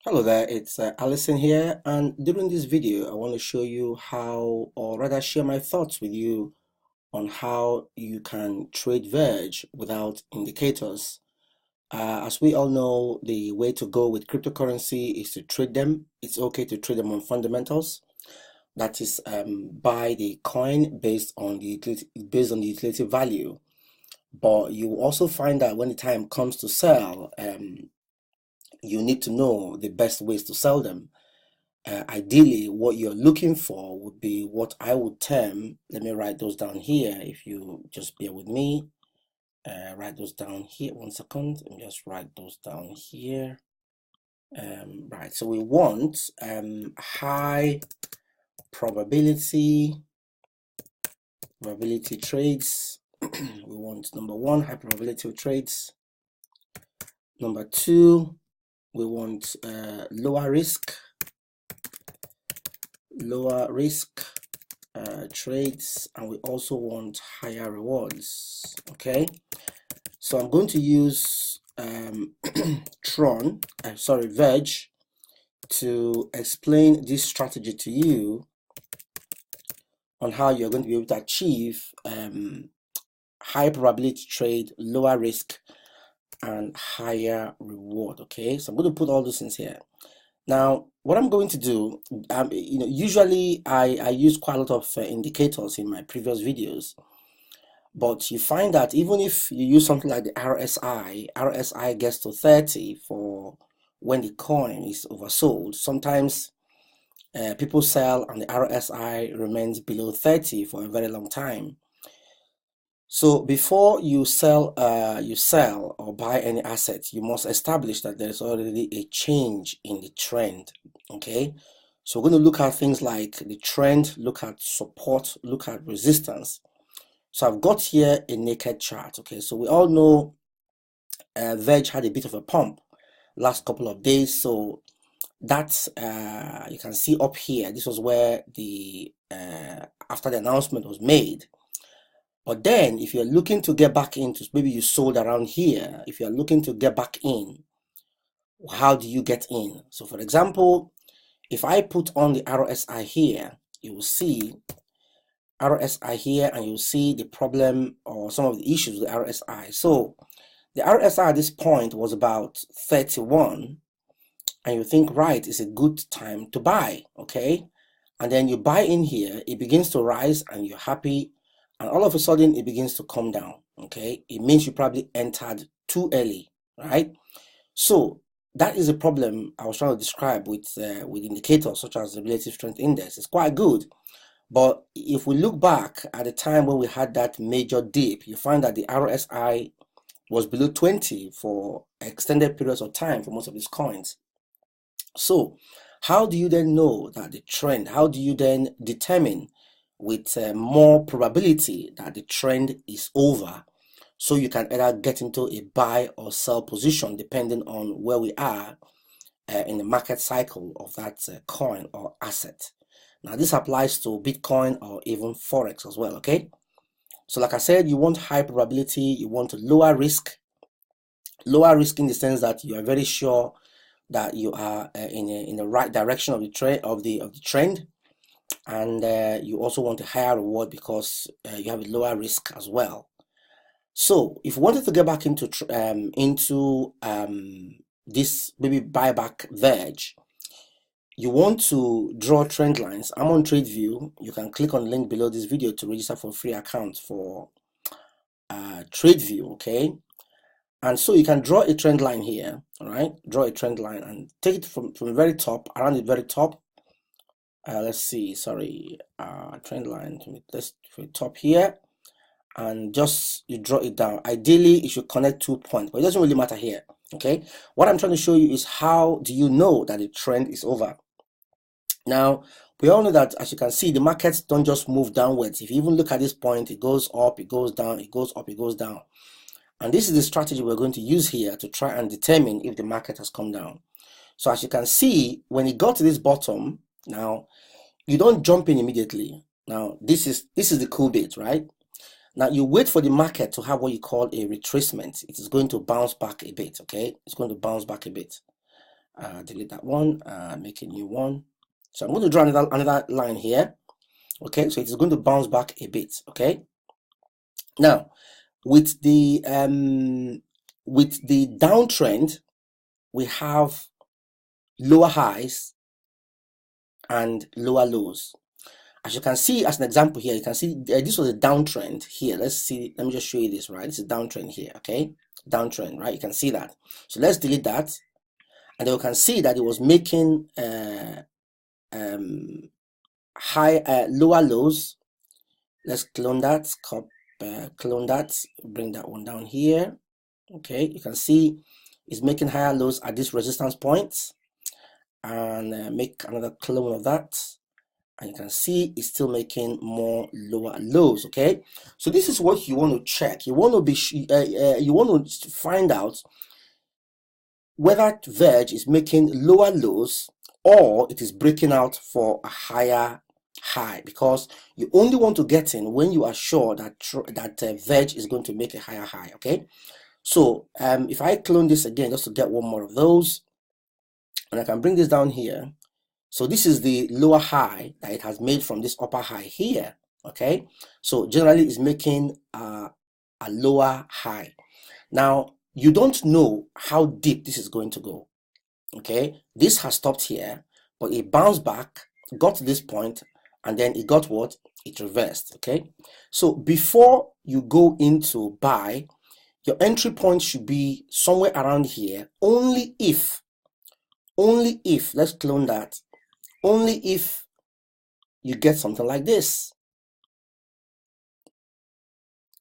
Hello there, it's Alison here, and during this video, I want to show you how, or rather share my thoughts with you on how you can trade Verge without indicators. As we all know, the way to go with cryptocurrency is to trade them. It's okay to trade them on fundamentals. That is, buy the coin based on the utility value. But you will also find that when the time comes to sell, you need to know the best ways to sell them. Ideally, what you're looking for would be what I would term, let me write those down here if you just bear with me. Write those down here. 1 second. Let me just write those down here. Right, so we want high probability trades. We want number one, high probability trades. Number two, we want lower risk trades, and we also want higher rewards. Okay, so I'm going to use Verge to explain this strategy to you on how you're going to be able to achieve high probability trade, lower risk, and higher reward. Okay, so I'm going to put all those things here. Now, what I'm going to do, usually I use quite a lot of indicators in my previous videos, but you find that even if you use something like the RSI gets to 30 for when the coin is oversold. Sometimes people sell and the RSI remains below 30 for a very long time. So before you sell or buy any asset, you must establish that there's already a change in the trend. Okay, so we're going to look at things like the trend, look at support, look at resistance. So I've got here a naked chart. Okay, so we all know Verge had a bit of a pump last couple of days. So that's you can see up here. This was where the after the announcement was made. But then, if you're looking to get back into, maybe you sold around here, if you're looking to get back in, how do you get in? So, for example, if I put on the RSI here, you will see RSI here, and you'll see the problem or some of the issues with the RSI. So, the RSI at this point was about 31, and you think, right, it's a good time to buy, okay? And then you buy in here, it begins to rise, and you're happy, and all of a sudden it begins to come down. Okay, it means you probably entered too early, right? So that is a problem I was trying to describe with indicators such as the relative strength index. It's quite good, but if we look back at the time when we had that major dip, you find that the RSI was below 20 for extended periods of time for most of these coins. So how do you then know that the trend, how do you then determine with more probability that the trend is over, so you can either get into a buy or sell position depending on where we are in the market cycle of that coin or asset. Now this applies to Bitcoin or even Forex as well. Okay, so like I said, you want high probability, you want lower risk in the sense that you are very sure that you are in the right direction of the trend, and you also want a higher reward because you have a lower risk as well. So if you wanted to get back into this maybe buyback Verge, you want to draw trend lines. I'm on TradeView. You can click on the link below this video to register for a free account for TradeView. Okay, and so you can draw a trend line here. All right, draw a trend line and take it from the very top, around the very top. Let's see, sorry, trend line, let's for the top here, and just you draw it down. Ideally it should connect 2 points, but it doesn't really matter here. Okay, what I'm trying to show you is how do you know that the trend is over. Now we all know that, as you can see, the markets don't just move downwards. If you even look at this point, it goes up, it goes down, it goes up, it goes down, and this is the strategy we're going to use here to try and determine if the market has come down. So as you can see, when it got to this bottom, now you don't jump in immediately. Now this is the cool bit, right? Now you wait for the market to have what you call a retracement. It is going to bounce back a bit. Okay, it's going to bounce back a bit, delete that one, make a new one. So I'm going to draw another line here. Okay, so it is going to bounce back a bit. Okay, now with the downtrend, we have lower highs and lower lows. As you can see, as an example here, you can see this was a downtrend here. Let's see, let me just show you this, right? This is a downtrend here. Okay, downtrend, right? You can see that. So let's delete that, and then you can see that it was making lower lows. Let's clone that, clone that, bring that one down here. Okay, you can see it's making higher lows at this resistance point, and make another clone of that, and you can see it's still making more lower lows. Okay, so this is what you want to check. You want to be you want to find out whether Verge is making lower lows or it is breaking out for a higher high, because you only want to get in when you are sure that Verge is going to make a higher high. Okay, so if I clone this again just to get one more of those, and I can bring this down here. So this is the lower high that it has made from this upper high here. Okay, so generally it's making a lower high. Now you don't know how deep this is going to go. Okay, this has stopped here, but it bounced back, got to this point, and then it got what? It reversed. Okay, so before you go into buy, your entry point should be somewhere around here. Only if, let's clone that, only if you get something like this.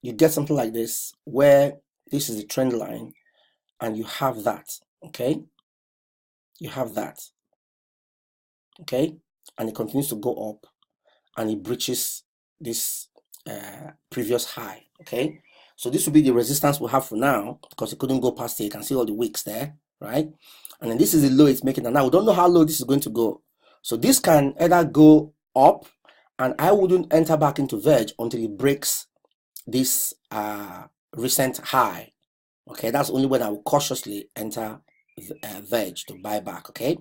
You get something like this where this is the trend line and you have that. Okay, you have that. Okay, and it continues to go up and it breaches this previous high. Okay, so this will be the resistance we have for now, because it couldn't go past it. You can see all the wicks there, right? And then this is the low it's making, and now we don't know how low this is going to go. So this can either go up, and I wouldn't enter back into Verge until it breaks this recent high. Okay, that's only when I will cautiously enter Verge to buy back. Okay,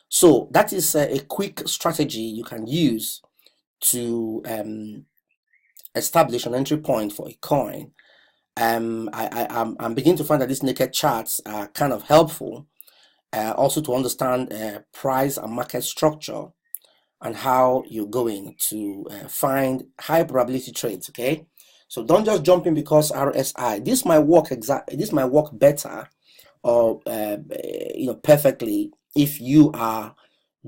so that is a quick strategy you can use to establish an entry point for a coin. I'm beginning to find that these naked charts are kind of helpful, also to understand price and market structure, and how you're going to find high probability trades. Okay, so don't just jump in because RSI. This might work This might work better, or perfectly, if you are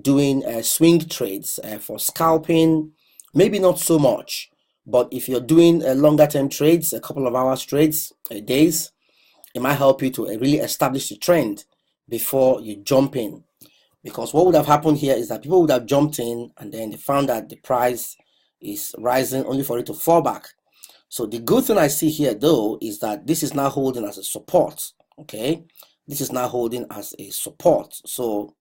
doing swing trades for scalping. Maybe not so much, but if you're doing longer term trades, a couple of hours trades, days, it might help you to really establish the trend before you jump in. Because what would have happened here is that people would have jumped in and then they found that the price is rising only for it to fall back. So the good thing I see here though is that this is now holding as a support. Okay, this is now holding as a support, so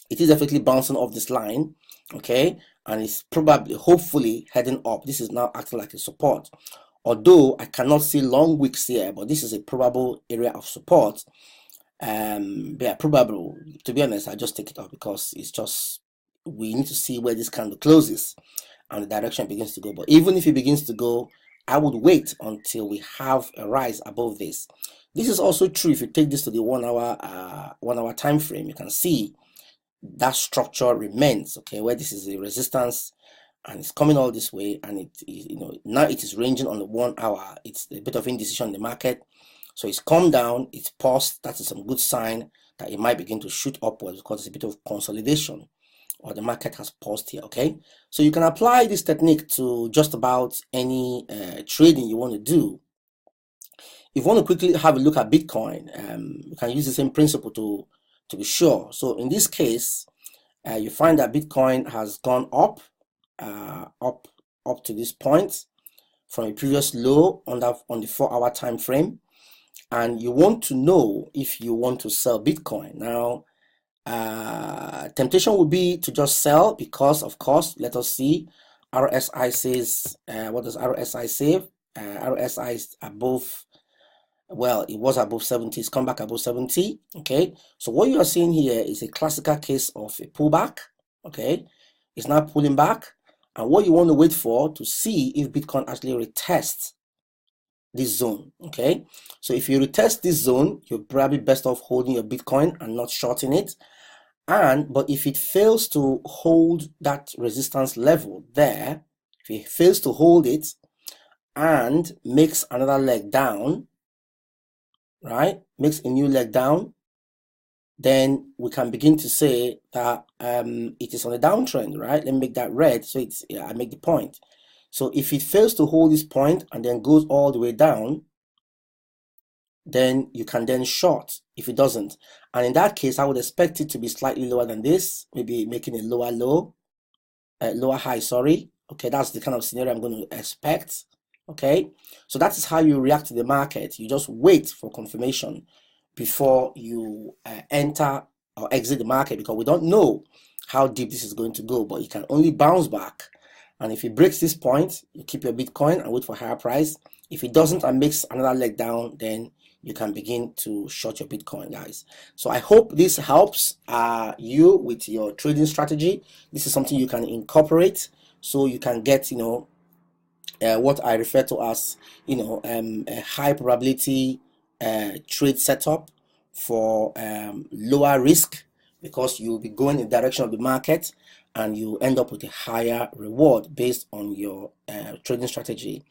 it is definitely bouncing off this line. Okay, and it's probably, hopefully, heading up. This is now acting like a support, although I cannot see long wicks here, but this is a probable area of support. Yeah, probable. To be honest, I just take it off because it's just, we need to see where this candle closes and the direction it begins to go. But even if it begins to go, I would wait until we have a rise above this. This is also true if you take this to the 1 hour time frame. You can see that structure remains. Okay, where this is a resistance and it's coming all this way, and it now it is ranging on the 1 hour. It's a bit of indecision in the market, so it's come down, it's paused. That is some good sign that it might begin to shoot upwards, because it's a bit of consolidation, or the market has paused here. Okay, so you can apply this technique to just about any trading you want to do. If you want to quickly have a look at Bitcoin, you can use the same principle to be sure. So in this case, you find that Bitcoin has gone up, up to this point from a previous low on the 4 hour time frame, and you want to know if you want to sell Bitcoin. Now, temptation would be to just sell, because of course, let us see, RSI says, what does RSI say? RSI is above Well, it was above 70, it's come back above 70. Okay, so what you are seeing here is a classical case of a pullback. Okay, it's now pulling back, and what you want to wait for to see if Bitcoin actually retests this zone. Okay, so if you retest this zone, you're probably best off holding your Bitcoin and not shorting it. But if it fails to hold that resistance level there, if it fails to hold it and makes another leg down, right, makes a new leg down, then we can begin to say that it is on a downtrend, right? Let me make that red so it's, I make the point. So if it fails to hold this point and then goes all the way down, then you can then short if it doesn't. And in that case, I would expect it to be slightly lower than this, maybe making a lower low, lower high, sorry. Okay, that's the kind of scenario I'm going to expect. Okay, so that is how you react to the market. You just wait for confirmation before you enter or exit the market, because we don't know how deep this is going to go, but it can only bounce back. And if it breaks this point, you keep your Bitcoin and wait for higher price. If it doesn't and makes another leg down, then you can begin to short your Bitcoin, guys. So I hope this helps you with your trading strategy. This is something you can incorporate so you can get, what I refer to as, a high probability trade setup for lower risk, because you'll be going in the direction of the market and you end up with a higher reward based on your trading strategy.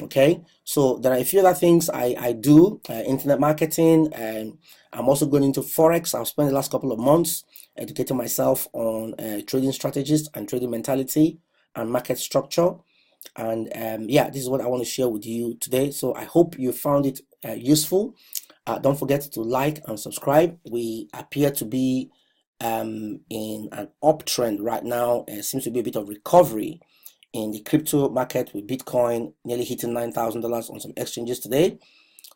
Okay, so there are a few other things I do, internet marketing, and I'm also going into Forex. I've spent the last couple of months educating myself on trading strategies and trading mentality and market structure. And yeah, this is what I want to share with you today. So I hope you found it useful. Don't forget to like and subscribe. We appear to be in an uptrend right now. Seems to be a bit of recovery in the crypto market, with Bitcoin nearly hitting $9,000 on some exchanges today.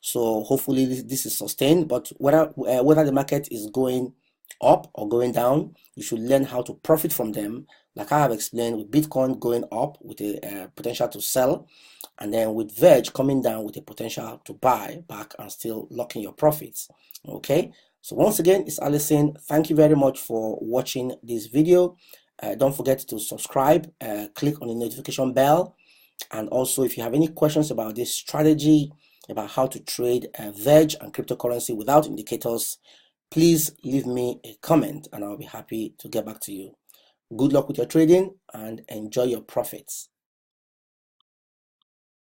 So hopefully this is sustained. But whether the market is going up or going down, you should learn how to profit from them. Like I have explained, with Bitcoin going up with a potential to sell, and then with Verge coming down with a potential to buy back and still locking your profits. Okay, so once again, it's Alison. Thank you very much for watching this video. Don't forget to subscribe, click on the notification bell, and also if you have any questions about this strategy, about how to trade Verge and cryptocurrency without indicators, please leave me a comment and I'll be happy to get back to you. Good luck with your trading and enjoy your profits.